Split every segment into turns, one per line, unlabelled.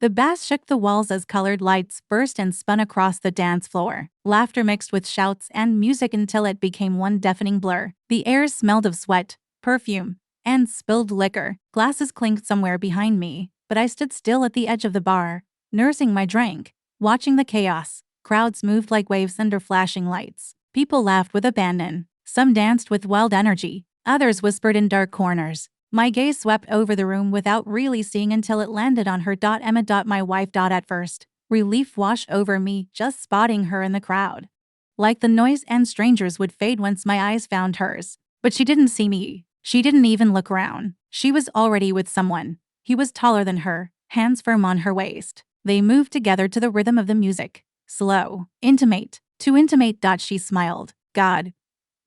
The bass shook the walls as colored lights burst and spun across the dance floor. Laughter mixed with shouts and music until it became one deafening blur. The air smelled of sweat, perfume, and spilled liquor. Glasses clinked somewhere behind me, but I stood still at the edge of the bar, nursing my drink, watching the chaos. Crowds moved like waves under flashing lights. People laughed with abandon. Some danced with wild energy. Others whispered in dark corners. My gaze swept over the room without really seeing until it landed on her. Emma. My wife. At first, relief washed over me just spotting her in the crowd. Like the noise and strangers would fade once my eyes found hers. But she didn't see me. She didn't even look around. She was already with someone. He was taller than her, hands firm on her waist. They moved together to the rhythm of the music. Slow, intimate, too intimate. She smiled. God.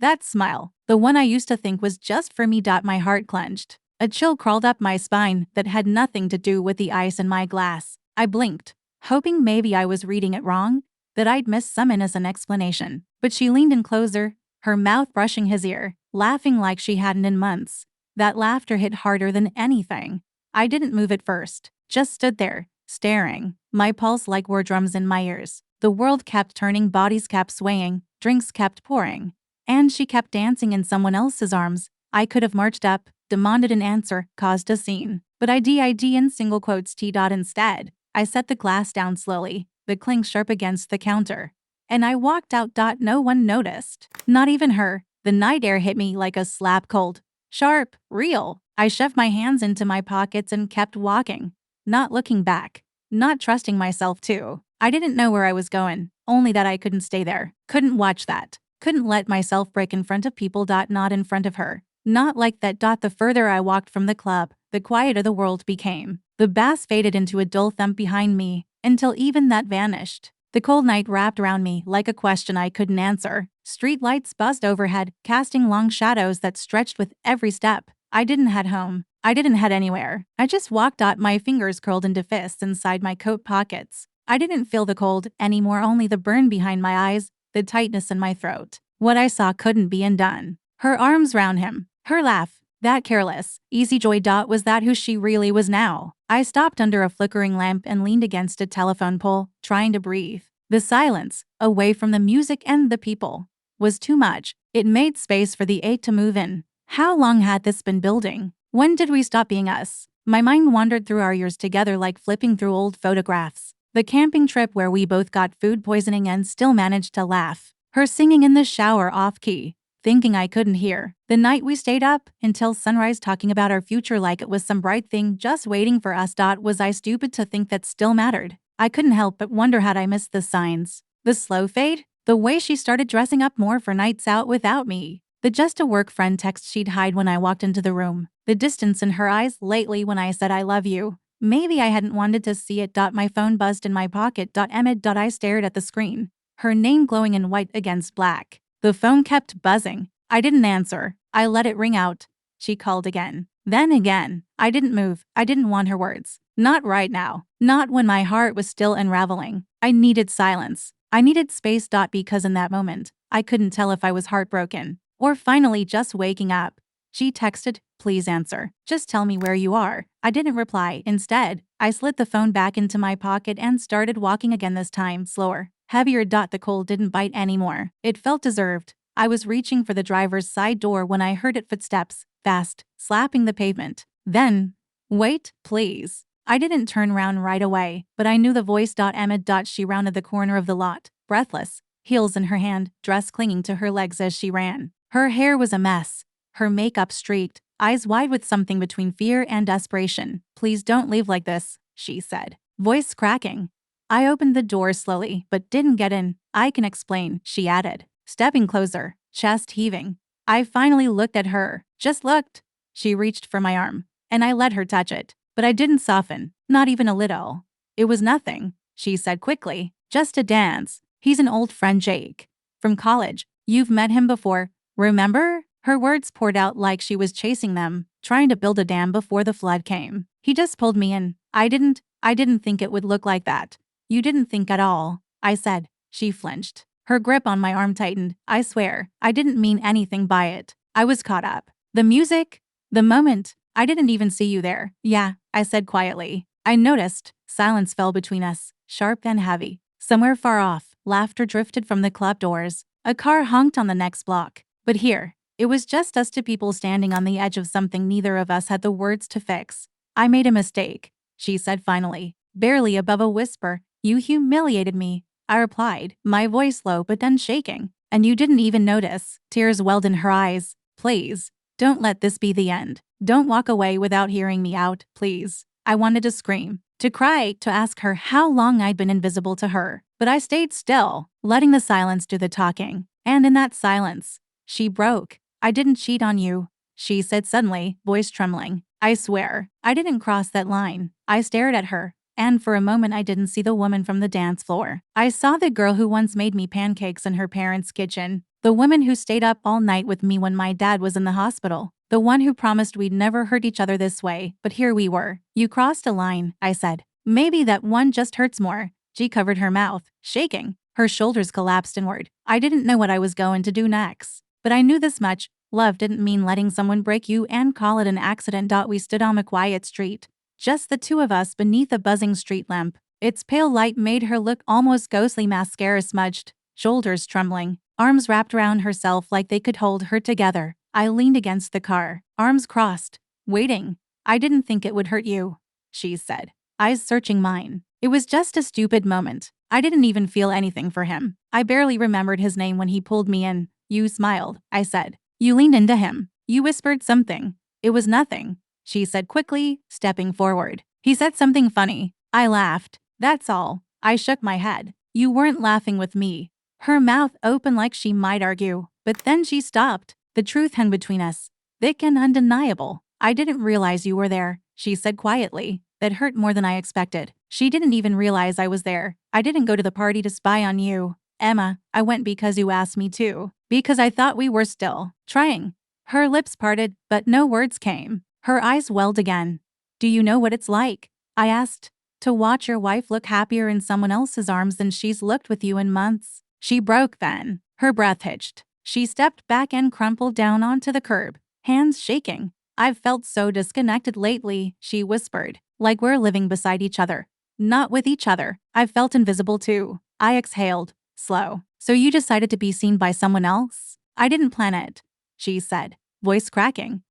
That smile, the one I used to think was just for me. My heart clenched. A chill crawled up my spine that had nothing to do with the ice in my glass. I blinked, hoping maybe I was reading it wrong, that I'd missed some innocent explanation. But she leaned in closer, her mouth brushing his ear, laughing like she hadn't in months. That laughter hit harder than anything. I didn't move at first, just stood there, staring, my pulse like war drums in my ears. The world kept turning, bodies kept swaying, drinks kept pouring. And she kept dancing in someone else's arms. I could have marched up, demanded an answer, caused a scene. But I did in single quotes T. Instead, I set the glass down slowly, the clink sharp against the counter. And I walked out. No one noticed. Not even her. The night air hit me like a slap, cold, sharp, real. I shoved my hands into my pockets and kept walking, not looking back, not trusting myself too. I didn't know where I was going, only that I couldn't stay there, couldn't watch that. Couldn't let myself break in front of people. Not in front of her. Not like that. The further I walked from the club, the quieter the world became. The bass faded into a dull thump behind me, until even that vanished. The cold night wrapped around me like a question I couldn't answer. Street lights buzzed overhead, casting long shadows that stretched with every step. I didn't head home. I didn't head anywhere. I just walked. My fingers curled into fists inside my coat pockets. I didn't feel the cold anymore, only the burn behind my eyes, the tightness in my throat. What I saw couldn't be undone. Her arms round him, her laugh, that careless, easy joy. Was that who she really was now? I stopped under a flickering lamp and leaned against a telephone pole, trying to breathe. The silence, away from the music and the people, was too much. It made space for the ache to move in. How long had this been building? When did we stop being us? My mind wandered through our years together like flipping through old photographs. The camping trip where we both got food poisoning and still managed to laugh. Her singing in the shower off-key, thinking I couldn't hear. The night we stayed up until sunrise talking about our future like it was some bright thing just waiting for us. Was I stupid to think that still mattered? I couldn't help but wonder, had I missed the signs? The slow fade? The way she started dressing up more for nights out without me? The just a work friend text she'd hide when I walked into the room? The distance in her eyes lately when I said I love you? Maybe I hadn't wanted to see it. My phone buzzed in my pocket. Emma. I stared at the screen, her name glowing in white against black. The phone kept buzzing. I didn't answer. I let it ring out. She called again. Then again. I didn't move. I didn't want her words. Not right now. Not when my heart was still unraveling. I needed silence. I needed space. Because in that moment, I couldn't tell if I was heartbroken or finally just waking up. She texted, "Please answer. Just tell me where you are." I didn't reply. Instead, I slid the phone back into my pocket and started walking again, this time slower, heavier. The cold didn't bite anymore. It felt deserved. I was reaching for the driver's side door when I heard it, footsteps, fast, slapping the pavement. Then, "Wait, please." I didn't turn around right away, but I knew the voice. Emma. She rounded the corner of the lot, breathless, heels in her hand, dress clinging to her legs as she ran. Her hair was a mess, her makeup streaked, eyes wide with something between fear and desperation. "Please don't leave like this," she said, voice cracking. I opened the door slowly, but didn't get in. "I can explain," she added, stepping closer, chest heaving. I finally looked at her, just looked. She reached for my arm, and I let her touch it, but I didn't soften, not even a little. "It was nothing," she said quickly, "just a dance. He's an old friend, Jake. From college. You've met him before, remember?" Her words poured out like she was chasing them, trying to build a dam before the flood came. "He just pulled me in. I didn't think it would look like that." "You didn't think at all," I said. She flinched. Her grip on my arm tightened. "I swear, I didn't mean anything by it. I was caught up. The music, the moment. I didn't even see you there." "Yeah," I said quietly. "I noticed Silence fell between us, sharp and heavy. Somewhere far off, laughter drifted from the club doors. A car honked on the next block. But here, it was just us two people standing on the edge of something neither of us had the words to fix. I made a mistake, she said finally, barely above a whisper. You humiliated me, I replied, my voice low but then shaking. And you didn't even notice. Tears welled in her eyes. Please, don't let this be the end. Don't walk away without hearing me out, please. I wanted to scream, to cry, to ask her how long I'd been invisible to her. But I stayed still, letting the silence do the talking. And in that silence, she broke. I didn't cheat on you, she said suddenly, voice trembling. I swear, I didn't cross that line. I stared at her, and for a moment I didn't see the woman from the dance floor. I saw the girl who once made me pancakes in her parents' kitchen. The woman who stayed up all night with me when my dad was in the hospital. The one who promised we'd never hurt each other this way, but here we were. You crossed a line, I said. Maybe that one just hurts more. She covered her mouth, shaking. Her shoulders collapsed inward. I didn't know what I was going to do next. But I knew this much. Love didn't mean letting someone break you and call it an accident. We stood on a quiet street. Just the two of us beneath a buzzing street lamp. Its pale light made her look almost ghostly, mascara smudged, shoulders trembling, arms wrapped around herself like they could hold her together. I leaned against the car, arms crossed, waiting. I didn't think it would hurt you, she said, eyes searching mine. It was just a stupid moment. I didn't even feel anything for him. I barely remembered his name when he pulled me in. You smiled, I said. You leaned into him. You whispered something. It was nothing, she said quickly, stepping forward. He said something funny. I laughed. That's all. I shook my head. You weren't laughing with me. Her mouth opened like she might argue, but then she stopped. The truth hung between us, thick and undeniable. I didn't realize you were there, she said quietly. That hurt more than I expected. She didn't even realize I was there. I didn't go to the party to spy on you, Emma. I went because you asked me to. Because I thought we were still trying. Her lips parted, but no words came. Her eyes welled again. Do you know what it's like, I asked, to watch your wife look happier in someone else's arms than she's looked with you in months? She broke then. Her breath hitched. She stepped back and crumpled down onto the curb, hands shaking. I've felt so disconnected lately, she whispered, like we're living beside each other, not with each other. I've felt invisible too. I exhaled, slow. So you decided to be seen by someone else? I didn't plan it, she said, voice cracking.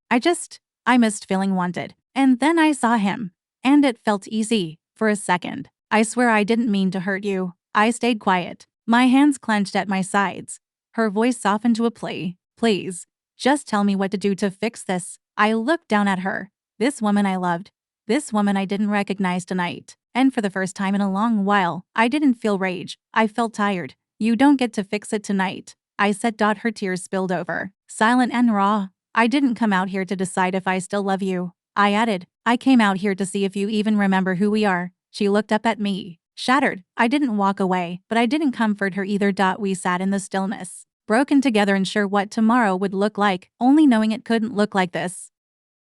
I missed feeling wanted. And then I saw him. And it felt easy, for a second. I swear I didn't mean to hurt you. I stayed quiet, my hands clenched at my sides. Her voice softened to a plea. Please, just tell me what to do to fix this. I looked down at her. This woman I loved. This woman I didn't recognize tonight. And for the first time in a long while, I didn't feel rage. I felt tired. You don't get to fix it tonight, I said. Her tears spilled over, silent and raw. I didn't come out here to decide if I still love you, I added. I came out here to see if you even remember who we are. She looked up at me, shattered. I didn't walk away, but I didn't comfort her either. We sat in the stillness, broken together, unsure what tomorrow would look like, only knowing it couldn't look like this.